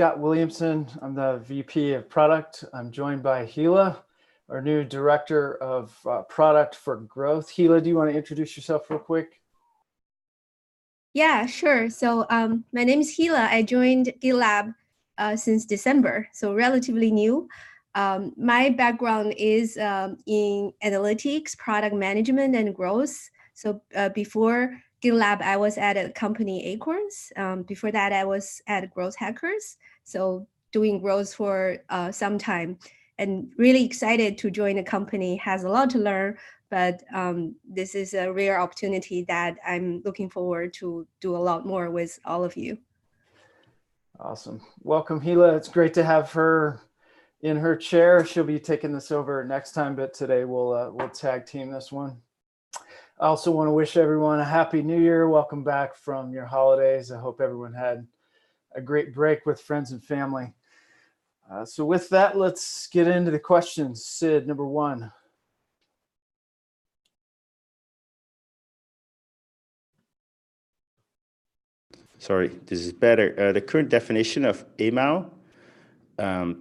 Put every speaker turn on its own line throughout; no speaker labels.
Scott Williamson. I'm the VP of Product. I'm joined by Gila, our new Director of Product for Growth. Gila, do you want to introduce yourself real quick?
Yeah, sure. So my name is Gila. I joined GitLab since December, so relatively new. My background is in analytics, product management, and growth. So before GitLab, I was at a company, Acorns. Before that, I was at Growth Hackers. So doing growth for some time, and really excited to join a company. Has a lot to learn, but this is a rare opportunity that I'm looking forward to do a lot more with all of you.
Awesome. Welcome, Gila. It's great to have her in her chair. She'll be taking this over next time, but today we'll tag team this one. I also want to wish everyone a happy new year. Welcome back from your holidays. I hope everyone had a great break with friends and family. So with that, let's get into the questions. Sid, number one.
Sorry, this is better. The current definition of AMAL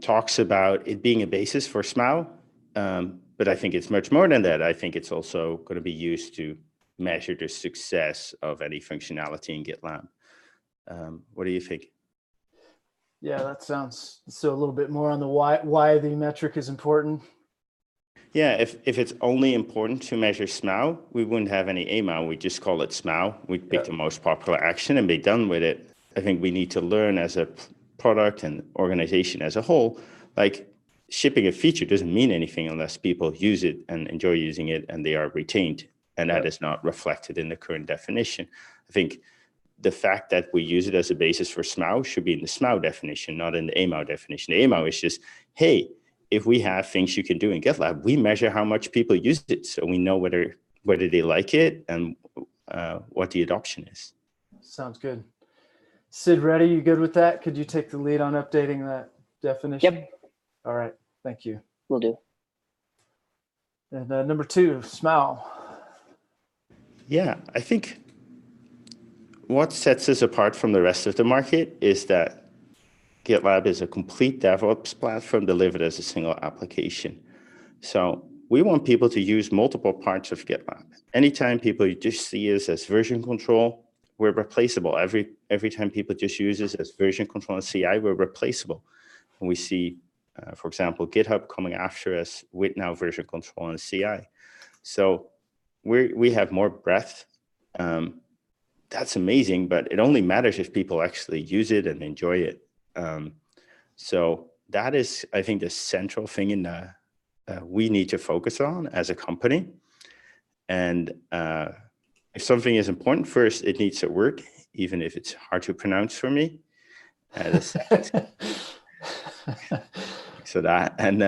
talks about it being a basis for SMAO, but I think it's much more than that. I think it's also going to be used to measure the success of any functionality in GitLab. What do you think?
Yeah, that sounds so a little bit more on the why the metric is important.
Yeah, if it's only important to measure SMAO, we wouldn't have any AMAL. We just call it SMAO. We'd pick the most popular action and be done with it. I think we need to learn as a product and organization as a whole, like shipping a feature doesn't mean anything unless people use it and enjoy using it and they are retained. And that is not reflected in the current definition. I think the fact that we use it as a basis for SMAO should be in the SMAO definition, not in the AMAL definition. The AMAL is just, hey, if we have things you can do in GitLab, we measure how much people use it, so we know whether they like it and what the adoption is.
Sounds good. Sid, ready? You good with that? Could you take the lead on updating that definition?
Yep.
All right. Thank you.
Will do.
And number two, SMAO.
Yeah, I think what sets us apart from the rest of the market is that GitLab is a complete DevOps platform delivered as a single application. So we want people to use multiple parts of GitLab. Anytime people just see us as version control, we're replaceable. Every time people just use us as version control and CI, we're replaceable. And we see, for example, GitHub coming after us with now version control and CI. So we have more breadth. That's amazing, but it only matters if people actually use it and enjoy it. So that is, I think, the central thing in we need to focus on as a company. And if something is important, first, it needs to work, even if it's hard to pronounce for me. So that, and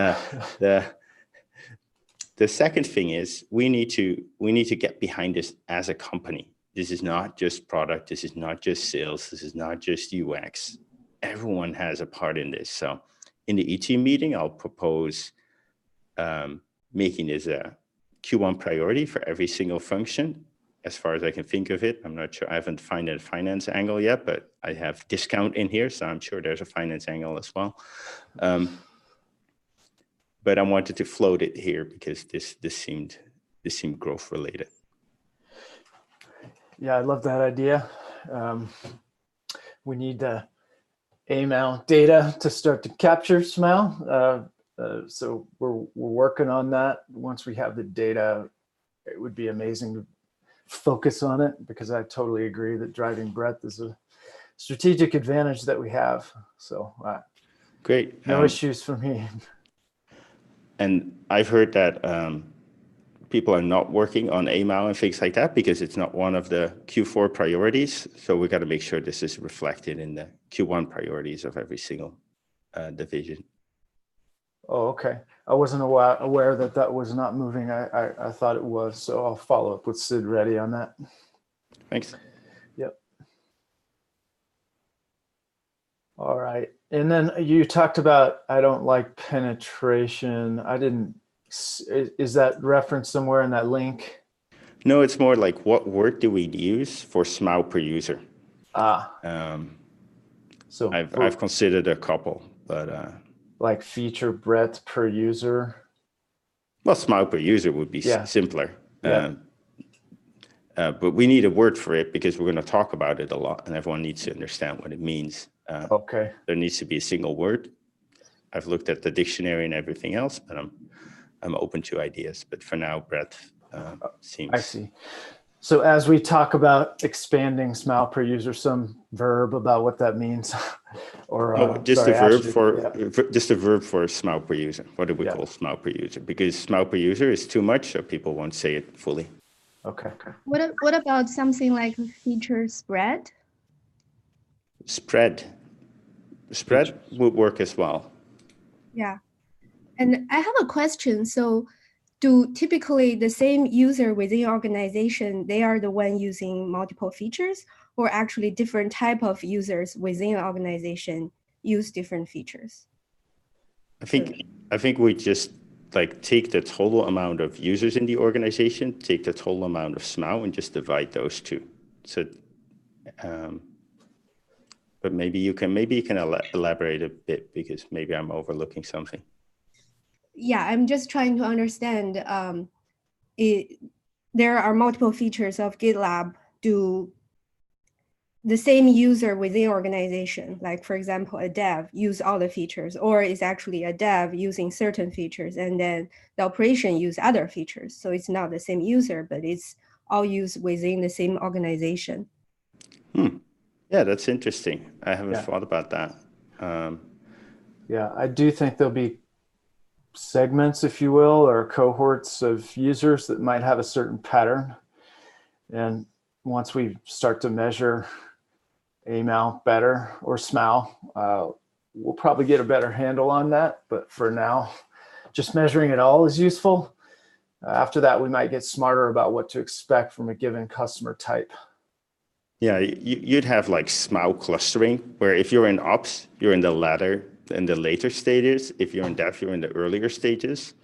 the second thing is we need to get behind this as a company. This is not just product. This is not just sales. This is not just UX. Everyone has a part in this. So in the E-team meeting, I'll propose making this a Q1 priority for every single function, as far as I can think of it. I'm not sure. I haven't found a finance angle yet, but I have discount in here, so I'm sure there's a finance angle as well. But I wanted to float it here because this seemed growth related.
Yeah, I love that idea. We need AML data to start to capture SMAO. So we're working on that. Once we have the data, it would be amazing to focus on it, because I totally agree that driving breadth is a strategic advantage that we have. So
great.
No issues for me.
And I've heard that people are not working on AMAL and things like that because it's not one of the Q4 priorities. So we got to make sure this is reflected in the Q1 priorities of every single division.
Oh, okay. I wasn't aware that was not moving. I thought it was. So I'll follow up with Sid Reddy on that.
Thanks.
Yep. All right. And then you talked about, I don't like penetration. Is that referenced somewhere in that link?
No, it's more like what word do we use for SMAO per user?
So
I've considered a couple, but
like feature breadth per user.
well, smile per user would be simpler. But we need a word for it because we're going to talk about it a lot, and everyone needs to understand what it means.
Okay.
There needs to be a single word. I've looked at the dictionary and everything else, but I'm open to ideas. But for now, breadth seems.
I see. So as we talk about expanding smile per user, some verb about what that means, or
just a verb just a verb for smile per user. What do we call smile per user? Because smile per user is too much, so people won't say it fully.
Okay.
What about something like feature spread?
Spread would work as well.
Yeah. And I have a question. So do typically the same user within your organization, they are the one using multiple features, or actually different type of users within an organization use different features?
I think we just like take the total amount of users in the organization, take the total amount of smile, and just divide those two. So, but maybe you can elaborate a bit because maybe I'm overlooking something.
Yeah, I'm just trying to understand. There are multiple features of GitLab. Do the same user within organization, like for example, a dev, use all the features, or is actually a dev using certain features and then the operation use other features? So it's not the same user, but it's all used within the same organization.
Yeah, that's interesting. I haven't thought about that.
Yeah, I do think there'll be segments, if you will, or cohorts of users that might have a certain pattern. And once we start to measure AMAL better or SMAL, we'll probably get a better handle on that. But for now, just measuring it all is useful. After that, we might get smarter about what to expect from a given customer type.
Yeah, you'd have like SMAL clustering, where if you're in ops, you're in the later stages. If you're in dev, you're in the earlier stages.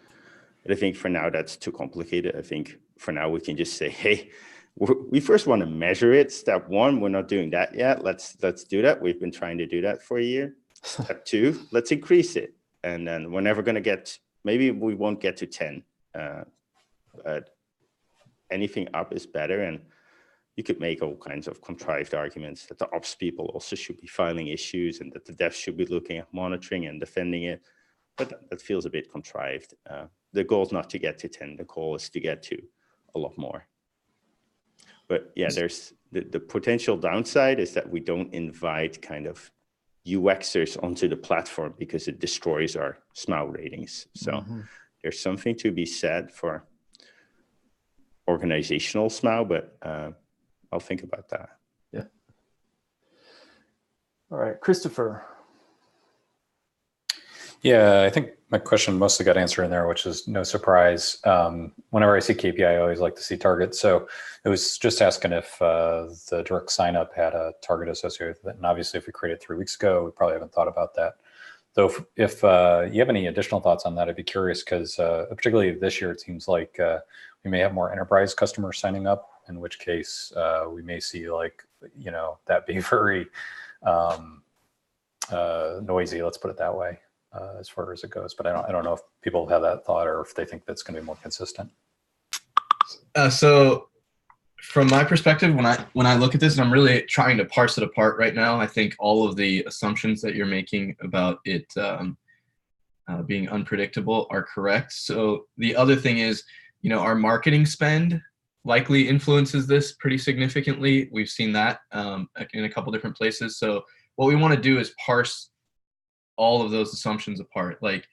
But I think for now, that's too complicated. I think for now, we can just say, hey, we first want to measure it. Step one, we're not doing that yet. Let's do that. We've been trying to do that for a year. Step two, let's increase it. And then we're never going to get, maybe we won't get to 10. But anything up is better. And you could make all kinds of contrived arguments that the ops people also should be filing issues and that the devs should be looking at monitoring and defending it. But that feels a bit contrived. The goal is not to get to 10. The goal is to get to a lot more. But yeah, there's the potential downside is that we don't invite kind of UXers onto the platform because it destroys our SMAL ratings. So there's something to be said for organizational SMAL, but I'll think about that.
Yeah. All right, Christopher.
Yeah, I think my question mostly got answered in there, which is no surprise. Whenever I see KPI, I always like to see targets. So it was just asking if the direct sign up had a target associated with it. And obviously, if we created 3 weeks ago, we probably haven't thought about that. Though if you have any additional thoughts on that, I'd be curious because particularly this year, it seems like we may have more enterprise customers signing up, in which case we may see like, that be very noisy, let's put it that way. As far as it goes, but I don't know if people have that thought or if they think that's going to be more consistent.
So from my perspective, when I look at this, and I'm really trying to parse it apart right now, I think all of the assumptions that you're making about it being unpredictable are correct. So the other thing is, our marketing spend likely influences this pretty significantly. We've seen that in a couple different places. So what we want to do is parse all of those assumptions apart. Like,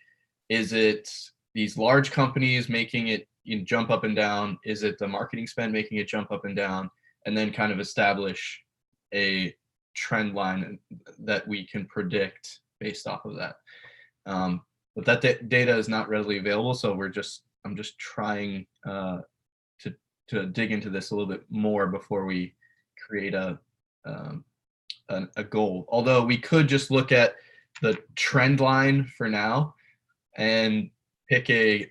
is it these large companies making it jump up and down? Is it the marketing spend making it jump up and down? And then kind of establish a trend line that we can predict based off of that. But that data is not readily available. So I'm just trying to dig into this a little bit more before we create a goal. Although we could just look at the trend line for now and pick a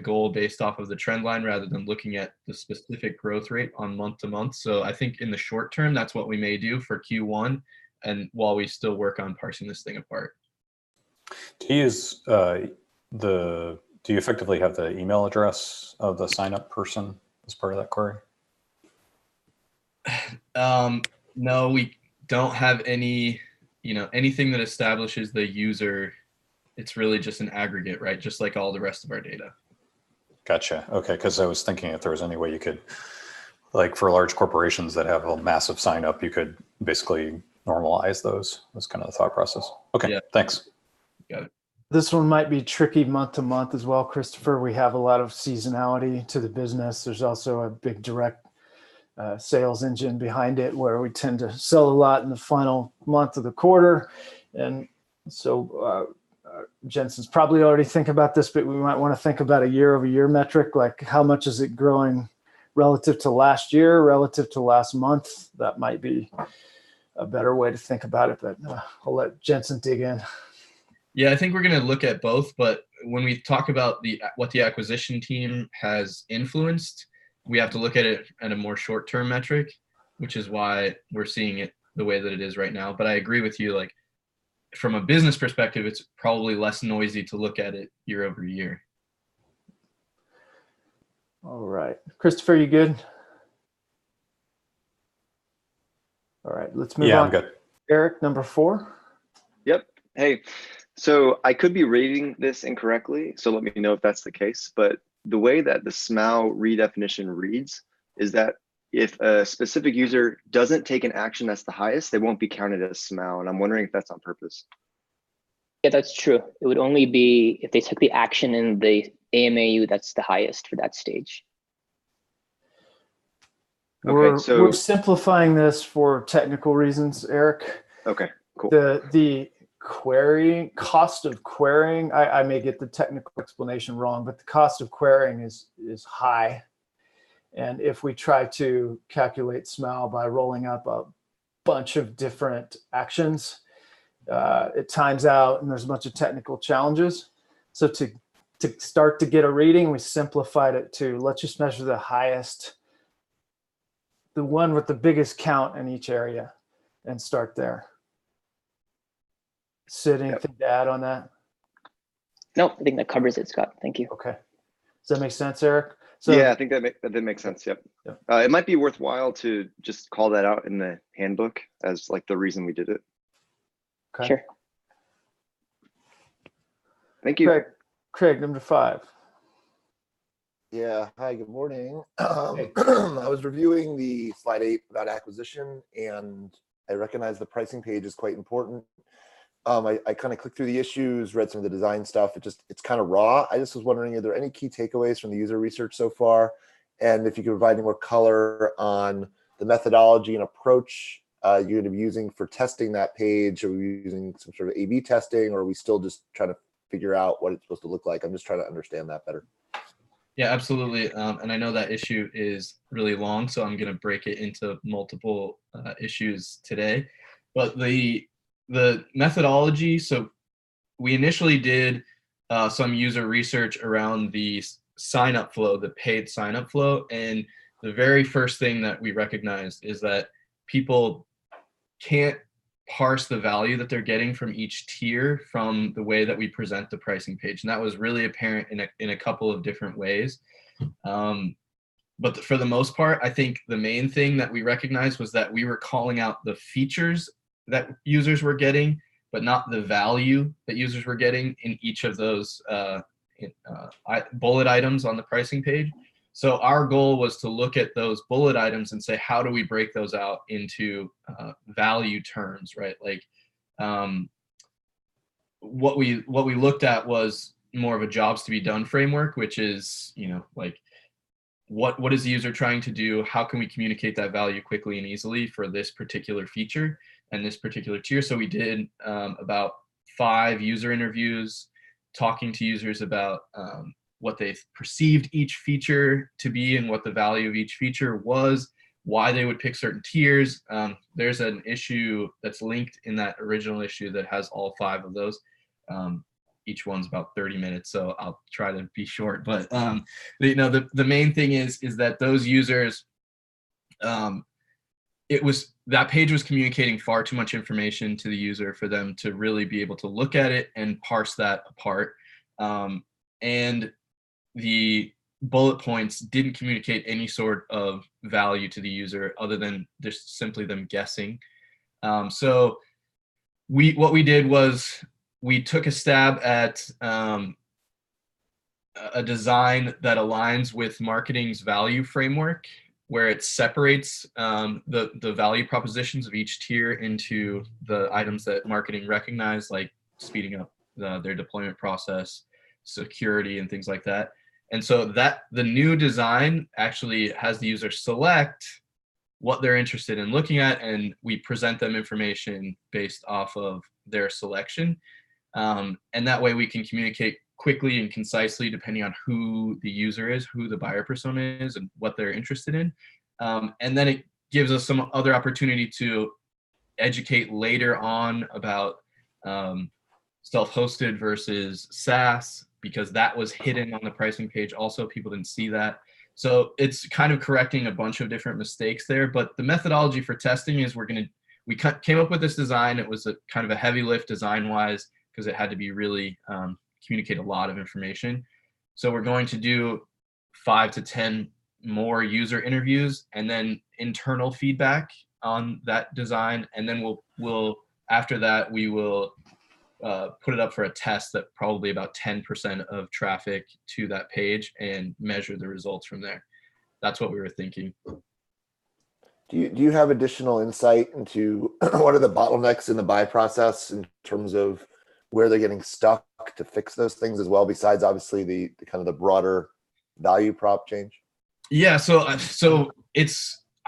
goal based off of the trend line rather than looking at the specific growth rate on month to month. So I think in the short term, that's what we may do for Q1. and while we still work on parsing this thing apart.
Do you use do you effectively have the email address of the sign up person as part of that query?
No, we don't have any, anything that establishes the user. It's really just an aggregate, right? Just like all the rest of our data.
Gotcha. Okay, because I was thinking if there was any way you could, like for large corporations that have a massive sign up, you could basically normalize those. That's kind of the thought process. Okay,
Yeah.
Thanks.
Got it.
This one might be tricky month to month as well, Christopher. We have a lot of seasonality to the business. There's also a big direct sales engine behind it where we tend to sell a lot in the final month of the quarter. And so Jensen's probably already thinking about this, but we might want to think about a year-over-year metric, like how much is it growing relative to last year, relative to last month. That might be a better way to think about it, but I'll let Jensen dig in.
Yeah, I think we're going to look at both, but when we talk about what the acquisition team has influenced, we have to look at it at a more short-term metric, which is why we're seeing it the way that it is right now. But I agree with you, like from a business perspective, it's probably less noisy to look at it year over year.
All right. Christopher, you good? All right, let's move on.
Yeah, I'm good.
Eric, number 4.
Yep. Hey, so I could be reading this incorrectly, so let me know if that's the case. But the way that the SMAO redefinition reads is that if a specific user doesn't take an action that's the highest, they won't be counted as SMAO. And I'm wondering if that's on purpose.
Yeah, that's true. It would only be if they took the action in the AMAU that's the highest for that stage.
We're simplifying this for technical reasons, Eric.
Okay, cool.
The query cost of querying, I may get the technical explanation wrong, but the cost of querying is high. And if we try to calculate SMAO by rolling up a bunch of different actions, it times out and there's a bunch of technical challenges. So to start to get a reading, we simplified it to let's just measure the highest, the one with the biggest count in each area, and start there. Sid, anything to add on that?
No, I think that covers it, Scott. Thank you.
Okay. Does that make sense, Eric? So,
yeah, I think that makes sense. Yep. It might be worthwhile to just call that out in the handbook as like the reason we did it.
Okay.
Sure.
Thank you.
Craig, number 5.
Yeah, hi, good morning. I was reviewing the slide 8 about acquisition, and I recognize the pricing page is quite important. I kind of clicked through the issues, read some of the design stuff. It's kind of raw. I just was wondering, are there any key takeaways from the user research so far? And if you could provide any more color on the methodology and approach you're going to be using for testing that page. Are we using some sort of A/B testing, or are we still just trying to figure out what it's supposed to look like? I'm just trying to understand that better.
Yeah, absolutely. And I know that issue is really long, so I'm going to break it into multiple issues today. But the methodology, so we initially did some user research around the sign-up flow, the paid sign-up flow. And the very first thing that we recognized is that people can't parse the value that they're getting from each tier from the way that we present the pricing page. And that was really apparent in a couple of different ways. But for the most part, I think the main thing that we recognized was that we were calling out the features that users were getting, but not the value that users were getting in each of those bullet items on the pricing page. So our goal was to look at those bullet items and say, how do we break those out into value terms, right? Like what we looked at was more of a jobs to be done framework, which is, like what is the user trying to do? How can we communicate that value quickly and easily for this particular feature and this particular tier? So we did about 5 user interviews, talking to users about what they perceived each feature to be and what the value of each feature was, why they would pick certain tiers. There's an issue that's linked in that original issue that has all 5 of those. Each one's about 30 minutes, so I'll try to be short. But the main thing is that those users that page was communicating far too much information to the user for them to really be able to look at it and parse that apart. And the bullet points didn't communicate any sort of value to the user other than just simply them guessing. So what we did was we took a stab at a design that aligns with marketing's value framework, where it separates the value propositions of each tier into the items that marketing recognize, like speeding up their deployment process, security, and things like that. And so that the new design actually has the user select what they're interested in looking at, and we present them information based off of their selection. And that way we can communicate quickly and concisely depending on who the user is, who the buyer persona is, and what they're interested in. And then it gives us some other opportunity to educate later on about self-hosted versus SaaS, because that was hidden on the pricing page. Also, people didn't see that. So it's kind of correcting a bunch of different mistakes there. But the methodology for testing is we came up with this design. It was a kind of a heavy lift design-wise because it had to be really communicate a lot of information. So we're going to do 5 to 10 more user interviews and then internal feedback on that design. And then we'll after that, we will put it up for a test that probably about 10% of traffic to that page and measure the results from there. That's what we were thinking.
Do you have additional insight into what are the bottlenecks in the buy process in terms of where they're getting stuck to fix those things as well, besides obviously the kind of the broader value prop change?
Yeah, so I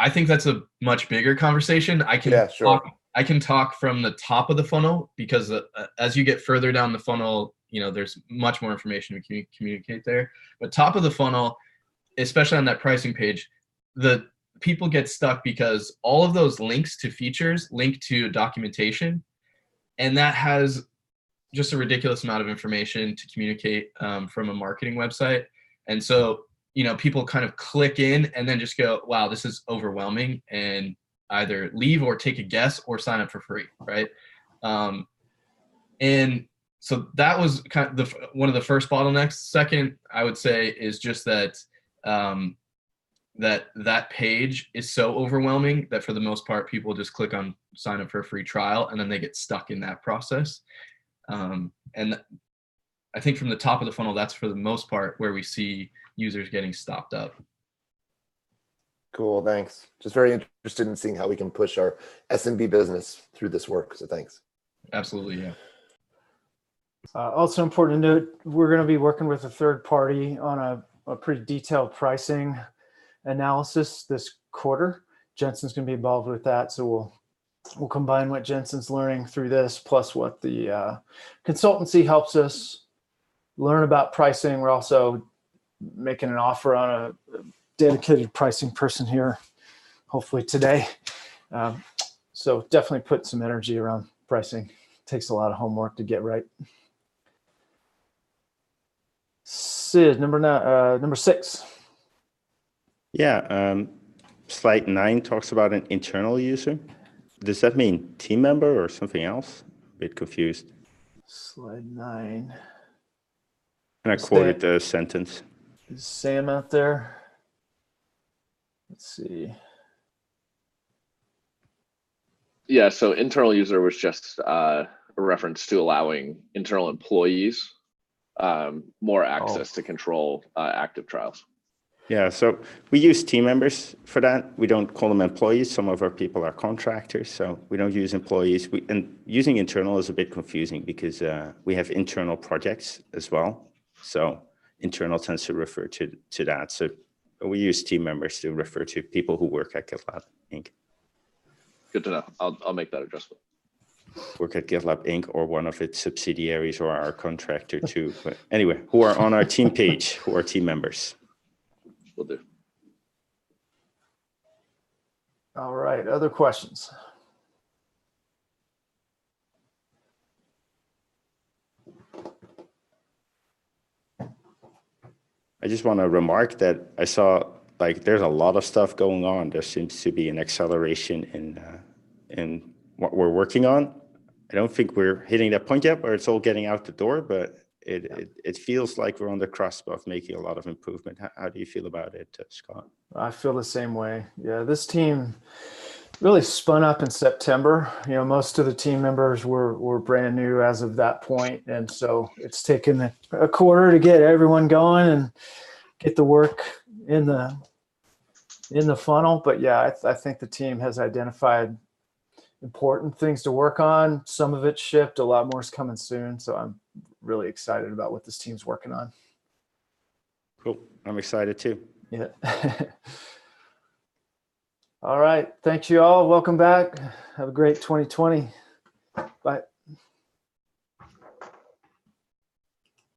think that's a much bigger conversation. I can talk from the top of the funnel, because as you get further down the funnel, there's much more information we can communicate there. But top of the funnel, especially on that pricing page, the people get stuck because all of those links to features link to documentation, and that has just a ridiculous amount of information to communicate from a marketing website. And so, people kind of click in and then just go, wow, this is overwhelming, and either leave or take a guess or sign up for free, right? And so that was kind of one of the first bottlenecks. Second, I would say, is just that that page is so overwhelming that for the most part, people just click on sign up for a free trial, and then they get stuck in that process. And I think from the top of the funnel, that's for the most part where we see users getting stopped up.
Cool, thanks. Just very interested in seeing how we can push our SMB business through this work, so thanks.
Absolutely, yeah.
Also important to note, we're going to be working with a third party on a pretty detailed pricing analysis this quarter. Jensen's going to be involved with that, so we'll combine what Jensen's learning through this plus what the consultancy helps us learn about pricing. We're also making an offer on a dedicated pricing person here, hopefully today. So definitely put some energy around pricing. It takes a lot of homework to get right. Sid, number 6.
Yeah, slide 9 talks about an internal user. Does that mean team member or something else? A bit confused.
Slide 9.
And I quoted the sentence.
Is Sam out there? Let's see.
Yeah, so internal user was just a reference to allowing internal employees more access to control active trials.
Yeah, so we use team members for that. We don't call them employees. Some of our people are contractors, so we don't use employees. And using internal is a bit confusing because we have internal projects as well. So internal tends to refer to that. So we use team members to refer to people who work at GitLab Inc.
Good to know. I'll make that adjustment.
Work at GitLab Inc. or one of its subsidiaries or our contractor too. But anyway, who are on our team page, who are team members.
Will do.
All right, other questions?
I just want to remark that I saw like there's a lot of stuff going on. There seems to be an acceleration in what we're working on. I don't think we're hitting that point yet where it's all getting out the door, but it feels like we're on the cusp of making a lot of improvement. How do you feel about it, Scott?
I feel the same way. Yeah, this team really spun up in September. You know, most of the team members were brand new as of that point, and so it's taken a quarter to get everyone going and get the work in the funnel. But yeah, I think the team has identified important things to work on. Some of it shipped, a lot more is coming soon. So I'm really excited about what this team's working on.
Cool. I'm excited too.
Yeah. All right. Thanks you all. Welcome back. Have a great 2020.